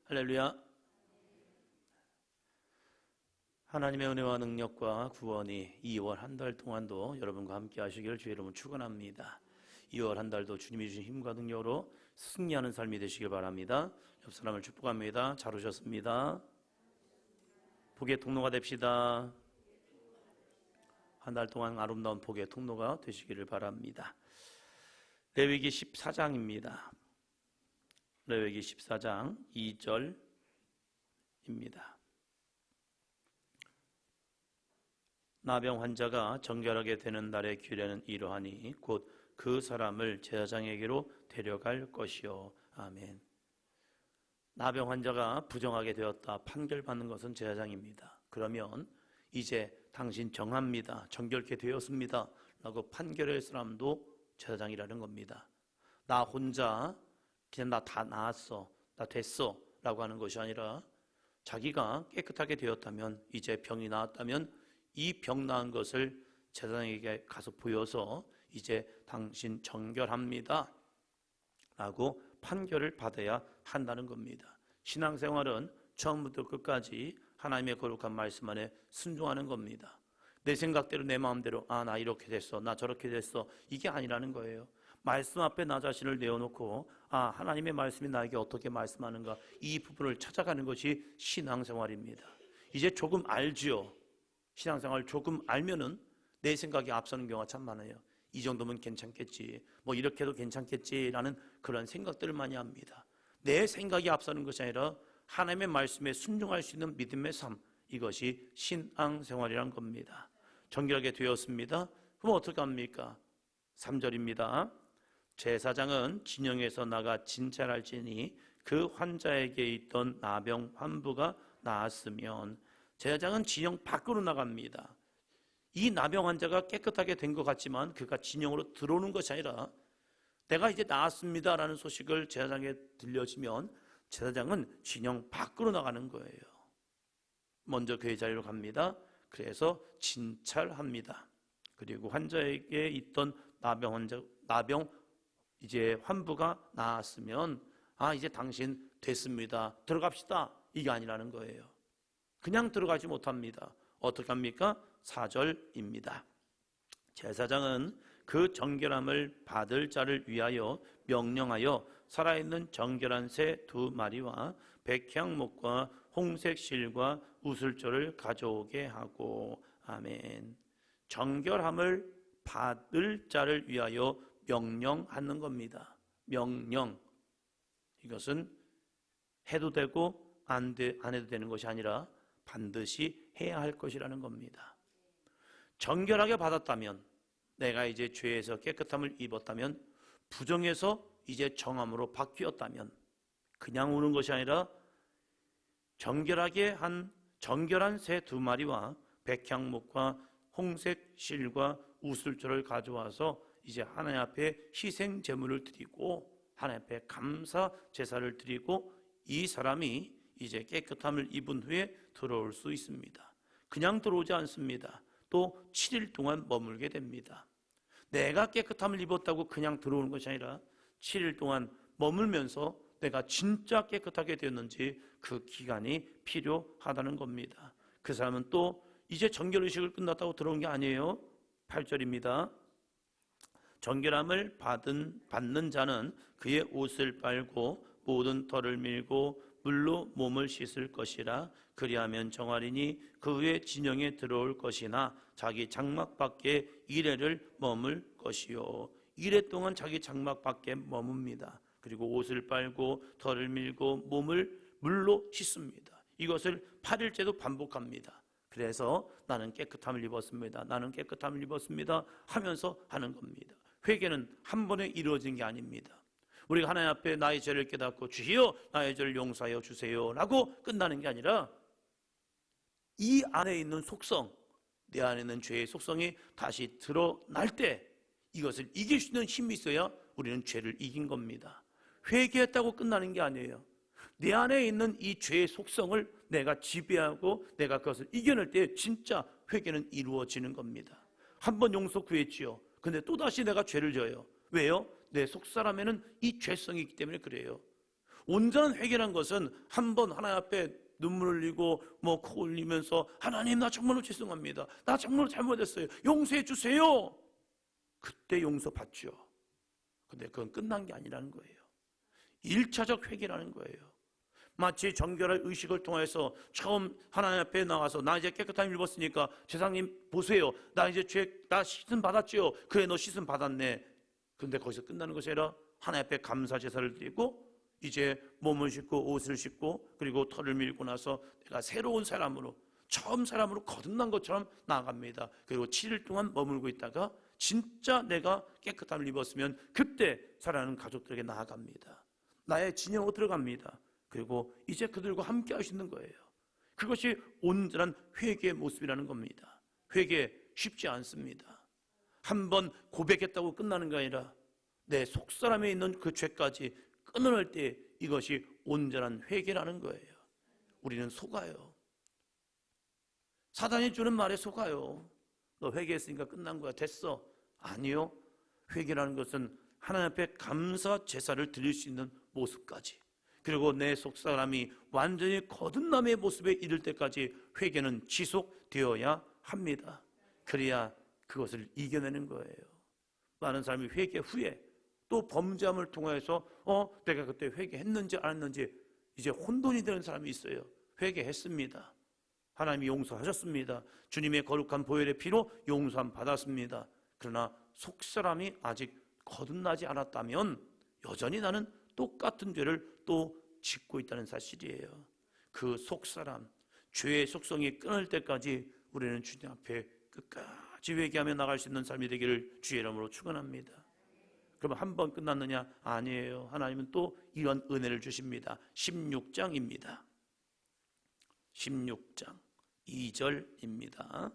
할렐루야. 하나님의 은혜와 능력과 구원이 2월 한 달 동안도 여러분과 함께 하시기를 주의 이름으로 축원합니다. 2월 한 달도 주님이 주신 힘과 능력으로 승리하는 삶이 되시길 바랍니다. 옆 사람을 축복합니다. 잘 오셨습니다. 복의 통로가 됩시다. 한 달 동안 아름다운 복의 통로가 되시기를 바랍니다. 레위기 14장입니다. 레위기 14장 2절입니다. 나병 환자가 정결하게 되는 날의 규례는 이러하니 곧 그 사람을 제사장에게로 데려갈 것이요. 아멘. 나병 환자가 부정하게 되었다 판결받는 것은 제사장입니다. 그러면 이제 당신 정합니다, 정결케 되었습니다 라고 판결할 사람도 제사장이라는 겁니다. 나 혼자 그냥 나 다 나았어, 나 됐어 라고 하는 것이 아니라 자기가 깨끗하게 되었다면, 이제 병이 나았다면 이 병 나은 것을 제사장에게 가서 보여서 이제 당신 정결합니다 라고 판결을 받아야 한다는 겁니다. 신앙생활은 처음부터 끝까지 하나님의 거룩한 말씀 안에 순종하는 겁니다. 내 생각대로 내 마음대로 나 이렇게 됐어, 나 저렇게 됐어, 이게 아니라는 거예요. 말씀 앞에 나 자신을 내어놓고 하나님의 말씀이 나에게 어떻게 말씀하는가, 이 부분을 찾아가는 것이 신앙생활입니다. 이제 조금 알지요. 신앙생활 조금 알면은 내 생각이 앞서는 경우가 참 많아요. 이 정도면 괜찮겠지, 뭐 이렇게 해도 괜찮겠지라는 그런 생각들을 많이 합니다. 내 생각이 앞서는 것이 아니라 하나님의 말씀에 순종할 수 있는 믿음의 삶, 이것이 신앙생활이란 겁니다. 정결하게 되었습니다. 그럼 어떻게 합니까? 3절입니다. 제사장은 진영에서 나가 진찰할지니 그 환자에게 있던 나병 환부가 나았으면, 제사장은 진영 밖으로 나갑니다. 이 나병 환자가 깨끗하게 된 것 같지만 그가 진영으로 들어오는 것이 아니라 내가 이제 나았습니다 라는 소식을 제사장에 들려지면 제사장은 진영 밖으로 나가는 거예요. 먼저 그의 자리로 갑니다. 그래서 진찰합니다. 그리고 환자에게 있던 나병 이제 환부가 나았으면 이제 당신 됐습니다, 들어갑시다, 이게 아니라는 거예요. 그냥 들어가지 못합니다. 어떻게 합니까? 4절입니다. 제사장은 그 정결함을 받을 자를 위하여 명령하여 살아있는 정결한 새 2마리와 백향목과 홍색 실과 우슬초를 가져오게 하고. 아멘. 정결함을 받을 자를 위하여 명령하는 겁니다. 명령. 이것은 해도 되고 안 해도 되는 것이 아니라 반드시 해야 할 것이라는 겁니다. 정결하게 받았다면, 내가 이제 죄에서 깨끗함을 입었다면, 부정에서 이제 정함으로 바뀌었다면, 그냥 오는 것이 아니라 정결하게 한 정결한 새 2마리와 백향목과 홍색 실과 우슬초를 가져와서 이제 하나님 앞에 희생 제물을 드리고 하나님 앞에 감사 제사를 드리고 이 사람이 이제 깨끗함을 입은 후에 들어올 수 있습니다. 그냥 들어오지 않습니다. 또 7일 동안 머물게 됩니다. 내가 깨끗함을 입었다고 그냥 들어오는 것이 아니라 7일 동안 머물면서 내가 진짜 깨끗하게 되었는지 그 기간이 필요하다는 겁니다. 그 사람은 또 이제 정결의식을 끝났다고 들어온 게 아니에요. 8절입니다. 정결함을 받는 자는 그의 옷을 빨고 모든 털을 밀고 물로 몸을 씻을 것이라. 그리하면 정하리니 그 후에 진영에 들어올 것이나 자기 장막 밖에 이래를 머물 것이요. 이래 동안 자기 장막 밖에 머뭅니다. 그리고 옷을 빨고 털을 밀고 몸을 물로 씻습니다. 이것을 8일째도 반복합니다. 그래서 나는 깨끗함을 입었습니다, 나는 깨끗함을 입었습니다 하면서 하는 겁니다. 회개는 한 번에 이루어진 게 아닙니다. 우리가 하나님 앞에 나의 죄를 깨닫고 주여 나의 죄를 용서하여 주세요 라고 끝나는 게 아니라 이 안에 있는 속성, 내 안에 있는 죄의 속성이 다시 드러날 때 이것을 이길 수 있는 힘이 있어야 우리는 죄를 이긴 겁니다. 회개했다고 끝나는 게 아니에요. 내 안에 있는 이 죄의 속성을 내가 지배하고 내가 그것을 이겨낼 때 진짜 회개는 이루어지는 겁니다. 한 번 용서 구했지요. 근데 또다시 내가 죄를 져요. 왜요? 내 속사람에는 이 죄성이 있기 때문에 그래요. 온전한 회개란 것은 한번 하나님 앞에 눈물 흘리고 코 흘리면서 하나님 나 정말로 죄송합니다. 나 정말로 잘못했어요. 용서해 주세요. 그때 용서받죠. 근데 그건 끝난 게 아니라는 거예요. 1차적 회개라는 거예요. 마치 정결한 의식을 통해서 처음 하나님 앞에 나가서 나 이제 깨끗함을 입었으니까 제사장님 보세요. 나 이제 나 씻음 받았지요. 그래 너 씻음 받았네. 근데 거기서 끝나는 것이 아니라 하나님 앞에 감사 제사를 드리고 이제 몸을 씻고 옷을 씻고 그리고 털을 밀고 나서 내가 새로운 사람으로 처음 사람으로 거듭난 것처럼 나아갑니다. 그리고 7일 동안 머물고 있다가 진짜 내가 깨끗함을 입었으면 그때 사랑하는 가족들에게 나아갑니다. 나의 진영으로 들어갑니다. 그리고 이제 그들과 함께 하시는 거예요. 그것이 온전한 회개의 모습이라는 겁니다. 회개 쉽지 않습니다. 한번 고백했다고 끝나는 게 아니라 내 속사람에 있는 그 죄까지 끊어낼 때 이것이 온전한 회개라는 거예요. 우리는 속아요. 사단이 주는 말에 속아요. 너 회개했으니까 끝난 거야. 됐어. 아니요. 회개라는 것은 하나님 앞에 감사 제사를 드릴 수 있는 모습까지, 그리고 내 속사람이 완전히 거듭남의 모습에 이를 때까지 회개는 지속되어야 합니다. 그래야 그것을 이겨내는 거예요. 많은 사람이 회개 후에 또 범죄함을 통해서 내가 그때 회개했는지 안 했는지 이제 혼돈이 되는 사람이 있어요. 회개했습니다. 하나님이 용서하셨습니다. 주님의 거룩한 보혈의 피로 용서함 받았습니다. 그러나 속사람이 아직 거듭나지 않았다면 여전히 나는 똑같은 죄를 또 짓고 있다는 사실이에요. 그 속사람, 죄의 속성이 끊을 때까지 우리는 주님 앞에 끝까지 회개하며 나갈 수 있는 삶이 되기를 주의 이름으로 축원합니다. 그러면 한 번 끝났느냐? 아니에요. 하나님은 또 이런 은혜를 주십니다. 16장입니다. 16장 2절입니다.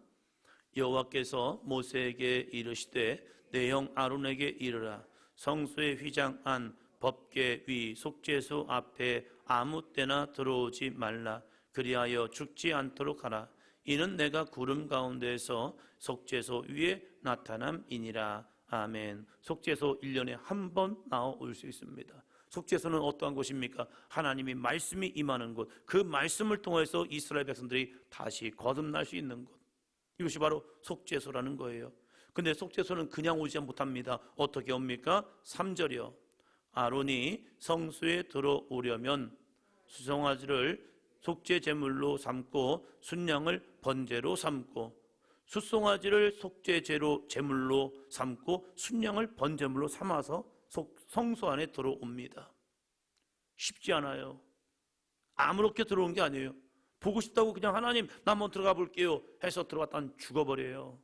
여호와께서 모세에게 이르시되 내 형 아론에게 이르라. 성소의 휘장 안 법궤 위 속죄소 앞에 아무 때나 들어오지 말라. 그리하여 죽지 않도록 하라. 이는 내가 구름 가운데에서 속죄소 위에 나타남이니라. 아멘. 속죄소 1년에 한 번 나올 수 있습니다. 속죄소는 어떠한 곳입니까? 하나님의 말씀이 임하는 곳, 그 말씀을 통해서 이스라엘 백성들이 다시 거듭날 수 있는 곳, 이것이 바로 속죄소라는 거예요. 근데 속죄소는 그냥 오지 못합니다. 어떻게 옵니까? 3절이요. 아론이 성소에 들어오려면 수송아지를 속죄 제물로 삼고 순양을 번제로 삼고, 숫송아지를 속죄 제물로 삼고 순양을 번제물로 삼아서 성소 안에 들어옵니다. 쉽지 않아요. 아무렇게 들어온 게 아니에요. 보고 싶다고 그냥 하나님 나 한번 들어가 볼게요 해서 들어갔다는 죽어버려요.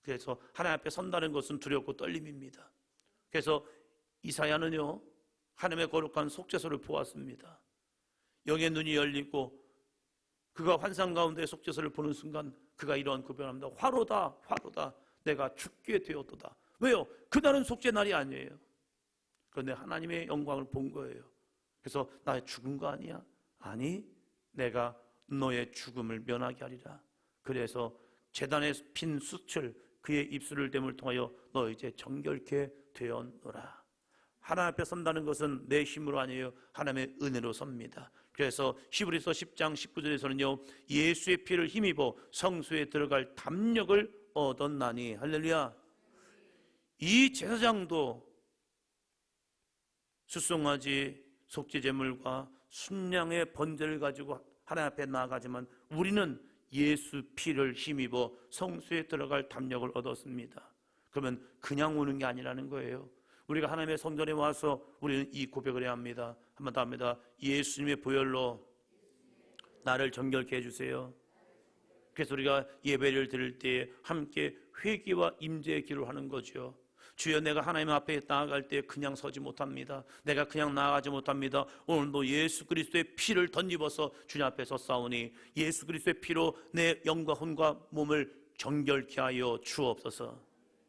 그래서 하나님 앞에 선다는 것은 두렵고 떨림입니다. 그래서 이사야는요, 하나님의 거룩한 속죄소를 보았습니다. 영의 눈이 열리고 그가 환상 가운데 속죄소를 보는 순간 그가 이러한 고백합니다. 화로다 화로다 내가 죽게 되었도다. 왜요? 그날은 속죄 날이 아니에요. 그런데 하나님의 영광을 본 거예요. 그래서 나 죽은 거 아니야? 아니, 내가 너의 죽음을 면하게 하리라. 그래서 제단에 핀 숯을 그의 입술을 댐을 통하여 너 이제 정결케 되었노라. 하나님 앞에 선다는 것은 내 힘으로 아니에요. 하나님의 은혜로 섭니다. 그래서 히브리서 10장 19절에서는요, 예수의 피를 힘입어 성소에 들어갈 담력을 얻었나니. 할렐루야. 이 제사장도 숫송아지 속죄제물과 순양의 번제를 가지고 하나님 앞에 나아가지만 우리는 예수 피를 힘입어 성소에 들어갈 담력을 얻었습니다. 그러면 그냥 오는 게 아니라는 거예요. 우리가 하나님의 성전에 와서 우리는 이 고백을 해야 합니다. 한 번 더 합니다. 예수님의 보혈로 나를 정결케 해주세요. 그래서 우리가 예배를 드릴 때 함께 회개와 임재의 기도를 하는 거죠. 주여, 내가 하나님 앞에 나아갈 때 그냥 서지 못합니다. 내가 그냥 나아가지 못합니다. 오늘도 예수 그리스도의 피를 덧입어서 주님 앞에 섰사오니 예수 그리스도의 피로 내 영과 혼과 몸을 정결케 하여 주옵소서.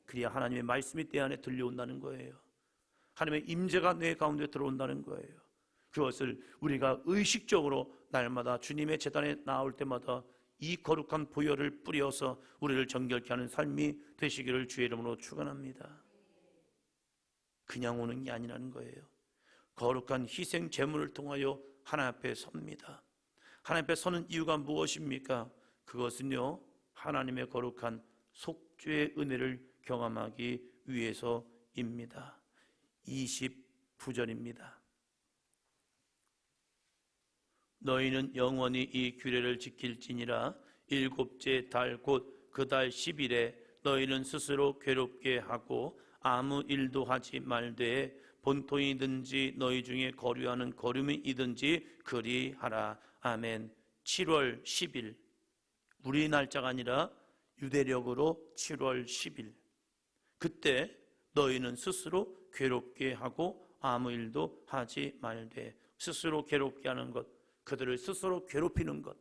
그래야 하나님의 말씀이 내 안에 들려온다는 거예요. 하나님의 임재가 내 가운데 들어온다는 거예요. 그것을 우리가 의식적으로 날마다 주님의 제단에 나올 때마다 이 거룩한 보혈을 뿌려서 우리를 정결케 하는 삶이 되시기를 주의 이름으로 축원합니다. 그냥 오는 게 아니라는 거예요. 거룩한 희생 제물을 통하여 하나님 앞에 섭니다. 하나님 앞에 서는 이유가 무엇입니까? 그것은요, 하나님의 거룩한 속죄의 은혜를 경험하기 위해서입니다. 29절입니다. 너희는 영원히 이 규례를 지킬지니라. 일곱째 달 곧 그 달 10일에 너희는 스스로 괴롭게 하고 아무 일도 하지 말되 본토이든지 너희 중에 거류하는 거류민이든지 그리하라. 아멘. 7월 10일, 우리 날짜가 아니라 유대력으로 7월 10일, 그때 너희는 스스로 괴롭게 하고 아무 일도 하지 말되. 스스로 괴롭게 하는 것, 그들을 스스로 괴롭히는 것,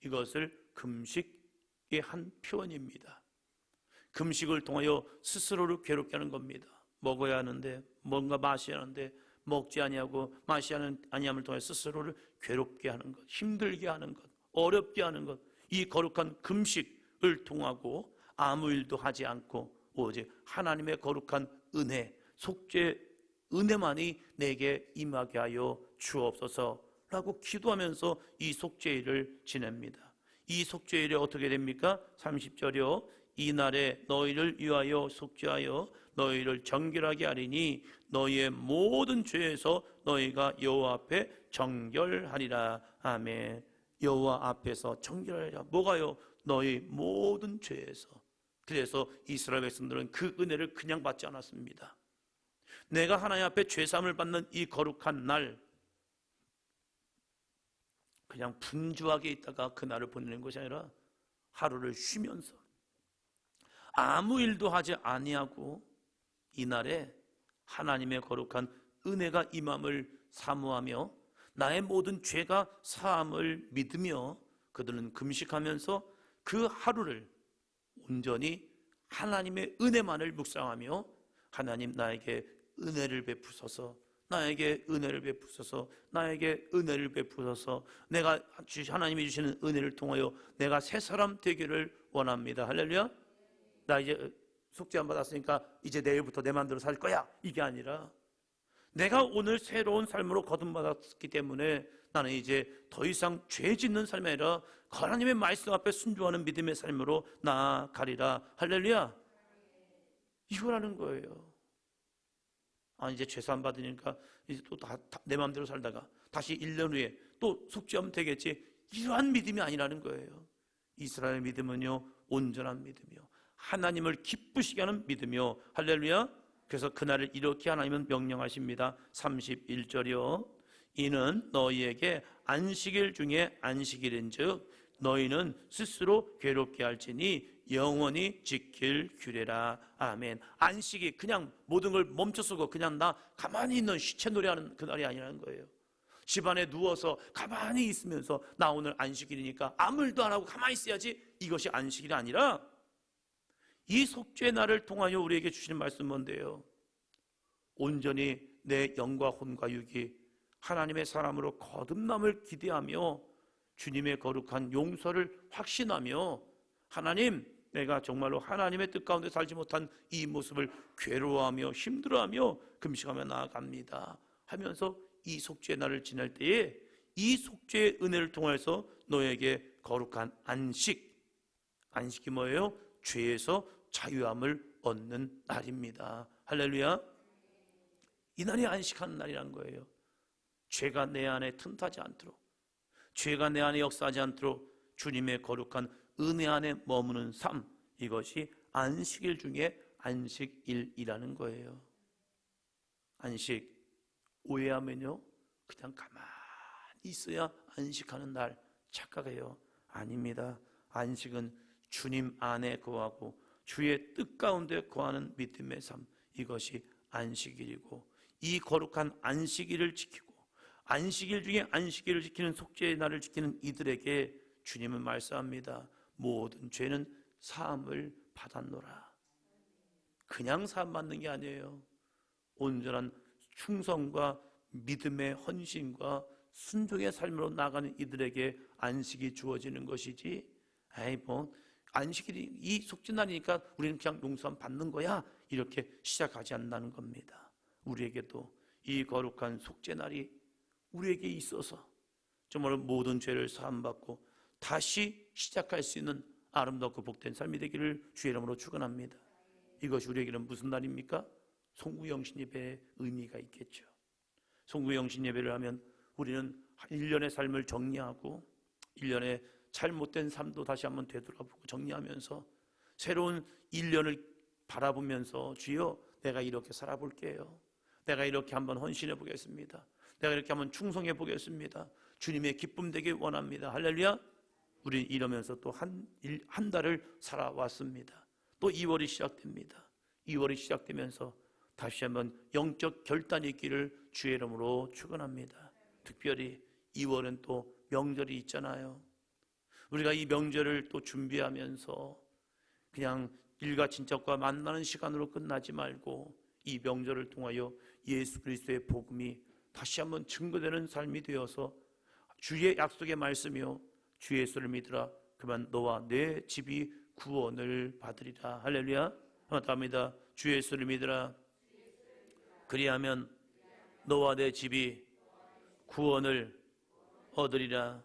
이것을 금식의 한 표현입니다. 금식을 통하여 스스로를 괴롭게 하는 겁니다. 먹어야 하는데, 뭔가 마셔야 하는데 먹지 아니하고 마시지 아니함을 통해 스스로를 괴롭게 하는 것, 힘들게 하는 것, 어렵게 하는 것, 이 거룩한 금식을 통하고 아무 일도 하지 않고 오직 하나님의 거룩한 은혜, 속죄 은혜만이 내게 임하게 하여 주옵소서라고 기도하면서 이 속죄일을 지냅니다. 이 속죄일이 어떻게 됩니까? 30절이요. 이날에 너희를 위하여 속죄하여 너희를 정결하게 하리니 너희의 모든 죄에서 너희가 여호와 앞에 정결하리라. 아멘. 여호와 앞에서 정결하리라. 뭐가요? 너희 모든 죄에서. 그래서 이스라엘 백성들은 그 은혜를 그냥 받지 않았습니다. 내가 하나님 앞에 죄사함을 받는 이 거룩한 날, 그냥 분주하게 있다가 그날을 보내는 것이 아니라 하루를 쉬면서 아무 일도 하지 아니하고 이날에 하나님의 거룩한 은혜가 임함을 사모하며 나의 모든 죄가 사함을 믿으며 그들은 금식하면서 그 하루를 온전히 하나님의 은혜만을 묵상하며 하나님 나에게 은혜를 베푸소서, 나에게 은혜를 베푸소서, 나에게 은혜를 베푸소서, 내가 하나님이 주시는 은혜를 통하여 내가 새 사람 되기를 원합니다. 할렐루야. 나 이제 속죄 안 받았으니까 이제 내일부터 내 마음대로 살 거야, 이게 아니라 내가 오늘 새로운 삶으로 거듭받았기 때문에 나는 이제 더 이상 죄 짓는 삶이 아니라 하나님의 말씀 앞에 순종하는 믿음의 삶으로 나아가리라. 할렐루야. 이거라는 거예요. 이제 죄사함 받으니까 이제 또 내 마음대로 살다가 다시 1년 후에 또 속죄하면 되겠지, 이러한 믿음이 아니라는 거예요. 이스라엘 믿음은요, 온전한 믿음이요, 하나님을 기쁘시게 하는 믿음이요. 할렐루야. 그래서 그날을 이렇게 하나님은 명령하십니다. 31절이요. 이는 너희에게 안식일 중에 안식일인즉 너희는 스스로 괴롭게 할지니 영원히 지킬 규례라. 아멘. 안식이 그냥 모든 걸 멈춰서고 그냥 나 가만히 있는 시체놀이하는 그날이 아니라는 거예요. 집안에 누워서 가만히 있으면서 나 오늘 안식일이니까 아무 일도 안 하고 가만히 있어야지, 이것이 안식일이 아니라 이 속죄의 날을 통하여 우리에게 주시는 말씀은 뭔데요? 온전히 내 영과 혼과 육이 하나님의 사람으로 거듭남을 기대하며 주님의 거룩한 용서를 확신하며 하나님, 내가 정말로 하나님의 뜻 가운데 살지 못한 이 모습을 괴로워하며 힘들어하며 금식하며 나아갑니다 하면서 이 속죄의 날을 지낼 때에 이 속죄의 은혜를 통해서 너에게 거룩한 안식이 뭐예요? 죄에서 자유함을 얻는 날입니다. 할렐루야. 이 날이 안식하는 날이란 거예요. 죄가 내 안에 틈타지 않도록, 죄가 내 안에 역사하지 않도록 주님의 거룩한 은혜 안에 머무는 삶, 이것이 안식일 중에 안식일이라는 거예요. 안식, 오해하면요 그냥 가만히 있어야 안식하는 날 착각해요. 아닙니다. 안식은 주님 안에 거하고 주의 뜻 가운데 거하는 믿음의 삶, 이것이 안식일이고, 이 거룩한 안식일을 지키고 안식일 중에 안식일을 지키는 속죄의 날을 지키는 이들에게 주님은 말씀합니다. 모든 죄는 사함을 받았노라. 그냥 사함 받는 게 아니에요. 온전한 충성과 믿음의 헌신과 순종의 삶으로 나가는 이들에게 안식이 주어지는 것이지, 안식일이 이 속죄날이니까 우리는 그냥 용서함 받는 거야, 이렇게 시작하지 않는다는 겁니다. 우리에게도 이 거룩한 속죄날이 우리에게 있어서 정말 모든 죄를 사함받고 다시 시작할 수 있는 아름답고 복된 삶이 되기를 주의 이름으로 축원합니다. 이것이 우리에게는 무슨 날입니까? 송구영신 예배의 의미가 있겠죠. 송구영신 예배를 하면 우리는 1년의 삶을 정리하고 1년의 잘못된 삶도 다시 한번 되돌아보고 정리하면서 새로운 1년을 바라보면서 주여 내가 이렇게 살아볼게요. 내가 이렇게 한번 헌신해 보겠습니다. 내가 이렇게 한번 충성해 보겠습니다. 주님의 기쁨 되길 원합니다. 할렐루야. 우리 이러면서 또 한 달을 살아왔습니다. 또 2월이 시작됩니다. 2월이 시작되면서 다시 한번 영적 결단이 있기를 주의 이름으로 축원합니다. 특별히 2월은 또 명절이 있잖아요. 우리가 이 명절을 또 준비하면서 그냥 일가 친척과 만나는 시간으로 끝나지 말고 이 명절을 통하여 예수 그리스도의 복음이 다시 한번 증거되는 삶이 되어서 주의 약속의 말씀이요 주 예수를 믿으라 그러면 너와 내 집이 구원을 받으리라. 할렐루야. 감사합니다. 주 예수를 믿으라 그리하면 너와 내 집이 구원을 얻으리라.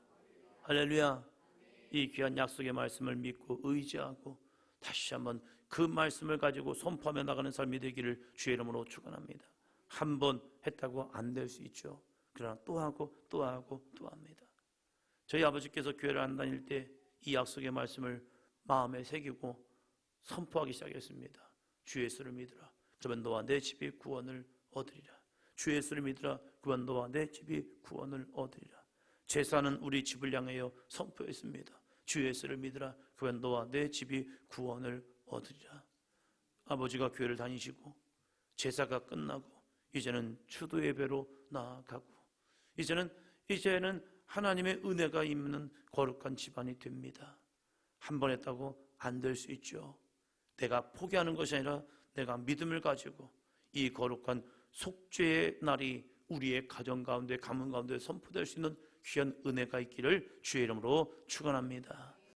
할렐루야. 이 귀한 약속의 말씀을 믿고 의지하고 다시 한번 그 말씀을 가지고 선포하며 나가는 삶이 되기를 주의 이름으로 축원합니다. 한 번 했다고 안 될 수 있죠. 그러나 또 하고 또 하고 또 합니다. 저희 아버지께서 교회를 안 다닐 때 이 약속의 말씀을 마음에 새기고 선포하기 시작했습니다. 주 예수를 믿으라 그러면 너와 내 집이 구원을 얻으리라. 주 예수를 믿으라 그러면 너와 내 집이 구원을 얻으리라. 제사는 우리 집을 향하여 선포했습니다. 주 예수를 믿으라 그러면 너와 내 집이 구원을 얻으리라. 아버지가 교회를 다니시고 제사가 끝나고 이제는 추도 예배로 나아가고 이제는 하나님의 은혜가 있는 거룩한 집안이 됩니다. 한 번 했다고 안 될 수 있죠. 내가 포기하는 것이 아니라 내가 믿음을 가지고 이 거룩한 속죄의 날이 우리의 가정 가운데 가문 가운데 선포될 수 있는 귀한 은혜가 있기를 주의 이름으로 축원합니다.